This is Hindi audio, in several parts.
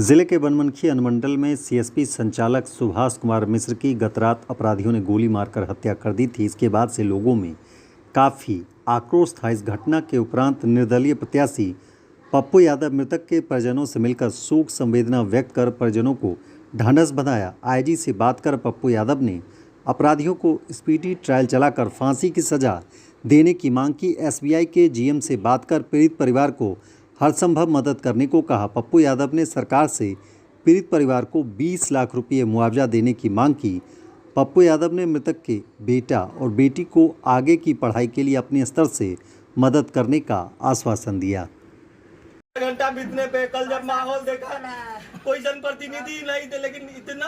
जिले के बनमनखी अनुमंडल में सीएसपी संचालक सुभाष कुमार मिश्र की गत रात अपराधियों ने गोली मारकर हत्या कर दी थी। इसके बाद से लोगों में काफ़ी आक्रोश था। इस घटना के उपरांत निर्दलीय प्रत्याशी पप्पू यादव मृतक के परिजनों से मिलकर शोक संवेदना व्यक्त कर परिजनों को ढांढस बंधाया। आईजी से बात कर पप्पू यादव ने अपराधियों को स्पीडी ट्रायल चलाकर फांसी की सज़ा देने की मांग की। एसबीआई के जीएम से बात कर पीड़ित परिवार को हर संभव मदद करने को कहा। पप्पू यादव ने सरकार से पीड़ित परिवार को 20 लाख रुपये मुआवजा देने की मांग की। पप्पू यादव ने मृतक के बेटा और बेटी को आगे की पढ़ाई के लिए अपने स्तर से मदद करने का आश्वासन दिया। घंटा बीतने पे कल जब माहौल देखा कोई जनप्रतिनिधि नहीं थे, लेकिन इतना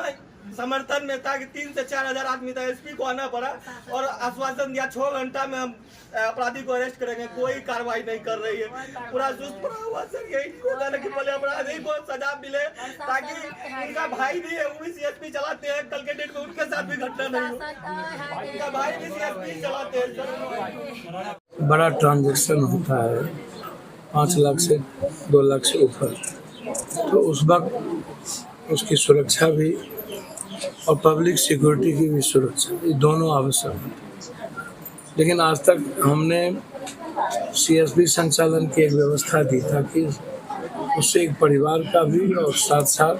समर्थन में था कि 3 से 4 हजार आदमी था। एसपी को आना पड़ा और आश्वासन दिया 6 घंटा में हम अपराधी को अरेस्ट करेंगे। कोई कार्रवाई नहीं कर रही है। पूरा सुस्त पड़ा हुआ सर, यही होता है कि पहले अपराधी को सजा मिले, ताकि उनका भाई भी है, वो भी सीएसपी चलाते हैं। कल के डेट में उनके साथ भी घटना नहीं हो। उनका भाई भी सीएसपी चलाते हैं। बड़ा ट्रांजैक्शन होता है 5 लाख से 2 लाख से ऊपर, तो उस वक्त उसकी सुरक्षा भी और पब्लिक सिक्योरिटी की भी सुरक्षा, ये दोनों आवश्यक है। लेकिन आज तक हमने सीएसपी संचालन की एक व्यवस्था दी ताकि उससे एक परिवार का भी और साथ साथ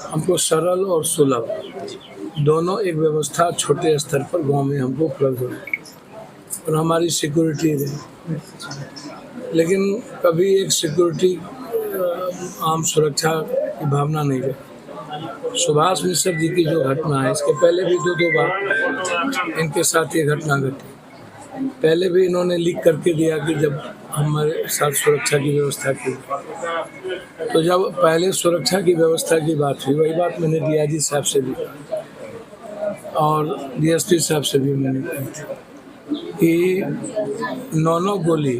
हमको सरल और सुलभ दोनों एक व्यवस्था छोटे स्तर पर गांव में हमको उपलब्ध हो और हमारी सिक्योरिटी रहे। लेकिन कभी एक सिक्योरिटी आम सुरक्षा की भावना नहीं रही। सुभाष मिश्र जी की जो घटना है, इसके पहले भी 2 बार इनके साथ ये घटना घटी। पहले भी इन्होंने लीक करके दिया कि जब हमारे साथ सुरक्षा की व्यवस्था की, तो जब पहले सुरक्षा की व्यवस्था की बात हुई, वही बात मैंने डीआईजी साहब से भी और डीएसपी साहब से भी मैंने कही कि 9 गोली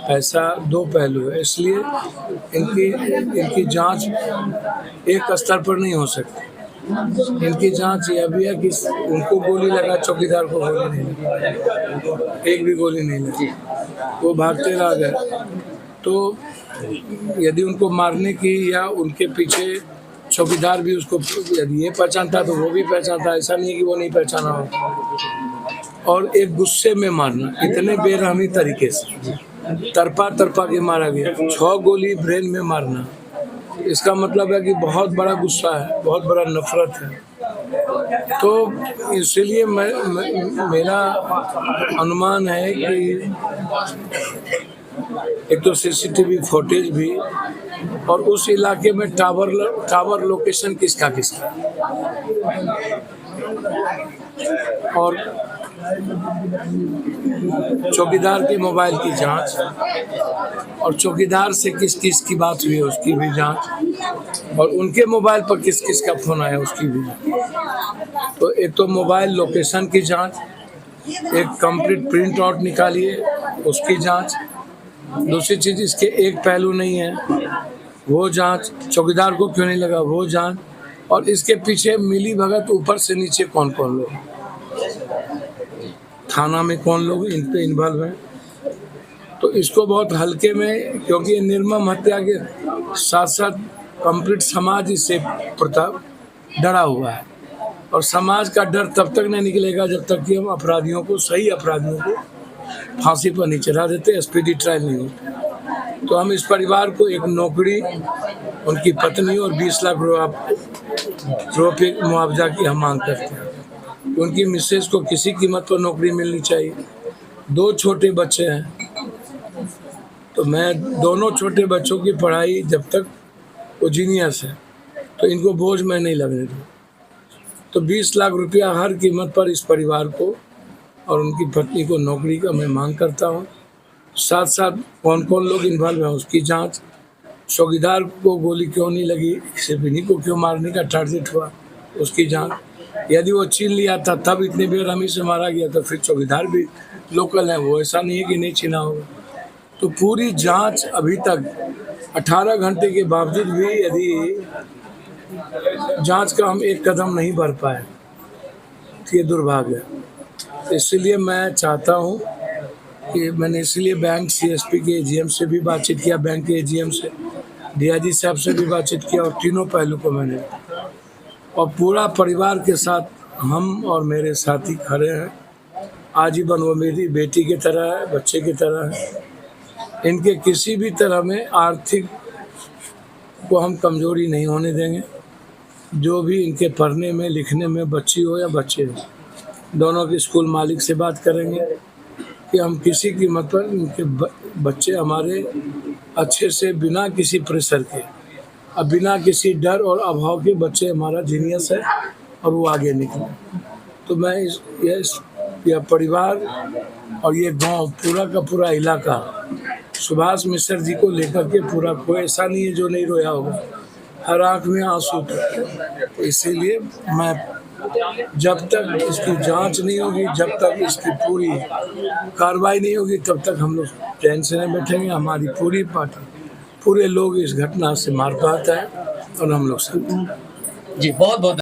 पैसा 2 पहलू है, इसलिए इनकी जांच एक स्तर पर नहीं हो सकती। इनकी जांच यह भी है कि उनको गोली लगा, चौकीदार को गोली नहीं लगी, एक भी गोली नहीं लगी, वो भागते रह गए। तो यदि उनको मारने की या उनके पीछे चौकीदार भी उसको यदि ये पहचानता तो वो भी पहचानता, ऐसा नहीं है कि वो नहीं पहचाना हो। और एक गुस्से में मारना, इतने बेरहमी तरीके से तरपा के मारा गया, 6 गोली ब्रेन में मारना, इसका मतलब है कि बहुत बड़ा गुस्सा है, बहुत बड़ा नफरत है। तो इसलिए मेरा अनुमान है कि एक तो सीसीटीवी फुटेज भी और उस इलाके में टावर लोकेशन किसका और चौकीदार के मोबाइल की जांच और चौकीदार से किस किस की बात हुई है उसकी भी जांच और उनके मोबाइल पर किस किस का फोन आया उसकी भी जांच। तो एक तो मोबाइल लोकेशन की जांच, एक कंप्लीट प्रिंट आउट निकालिए उसकी जांच, दूसरी चीज़ इसके एक पहलू नहीं है वो जांच, चौकीदार को क्यों नहीं लगा वो जांच, और इसके पीछे मिली भगत ऊपर से नीचे कौन कौन लोग, थाना में कौन लोग इन पे इन्वॉल्व हैं। तो इसको बहुत हल्के में, क्योंकि निर्मम हत्या के साथ साथ कंप्लीट समाज इससे डरा हुआ है और समाज का डर तब तक नहीं निकलेगा जब तक कि हम अपराधियों को, सही अपराधियों को फांसी पर नहीं चढ़ा देते, स्पीडी ट्रायल नहीं होता। तो हम इस परिवार को एक नौकरी, उनकी पत्नी और 20 लाख रुपये मुआवजा की हम मांग करते हैं। उनकी मिसेज को किसी कीमत पर नौकरी मिलनी चाहिए। 2 छोटे बच्चे हैं, तो मैं दोनों छोटे बच्चों की पढ़ाई जब तक वो जीनियस है तो इनको बोझ मैं नहीं लगने दूँ। तो 20 लाख रुपया हर कीमत पर इस परिवार को और उनकी पत्नी को नौकरी का मैं मांग करता हूँ। साथ साथ कौन कौन लोग इन्वॉल्व हैं उसकी जांच, चौकीदार को गोली क्यों नहीं लगी, सिर्फ इन्हीं को क्यों मारने का टारगेट हुआ उसकी जांच, यदि वो छीन लिया था तब इतने बेरहमी से मारा गया तो फिर चौकीदार भी लोकल है, वो ऐसा नहीं है कि नहीं छीना होगा। तो पूरी जांच अभी तक 18 घंटे के बावजूद भी यदि जांच का हम एक कदम नहीं बढ़ पाए तो ये दुर्भाग्य है। इसलिए मैं चाहता हूँ कि मैंने इसलिए बैंक सीएसपी के एजीएम से भी बातचीत किया, बैंक के एजीएम से, डीआईजी साहब से भी बातचीत किया और तीनों पहलू को मैंने, और पूरा परिवार के साथ हम और मेरे साथी खड़े हैं। आजीवन वो मेरी बेटी की तरह है, बच्चे की तरह है। इनके किसी भी तरह में आर्थिक को हम कमजोरी नहीं होने देंगे। जो भी इनके पढ़ने में लिखने में, बच्ची हो या बच्चे हो, दोनों के स्कूल मालिक से बात करेंगे कि हम किसी कीमत पर इनके बच्चे हमारे अच्छे से, बिना किसी प्रेशर के, अब बिना किसी डर और अभाव के बच्चे हमारा जीनियस है और वो आगे निकले। तो मैं यह परिवार और ये गांव पूरा का पूरा इलाका सुभाष मिश्र जी को लेकर के पूरा, कोई ऐसा नहीं है जो नहीं रोया होगा, हर आँख में आंसू थे। तो इसीलिए मैं, जब तक इसकी जांच नहीं होगी, जब तक इसकी पूरी कार्रवाई नहीं होगी, तब तक हम लोग चैन से नहीं बैठेंगे। हमारी पूरी पार्टी, पूरे लोग इस घटना से मार पाता है और हम लोग सब। जी बहुत बहुत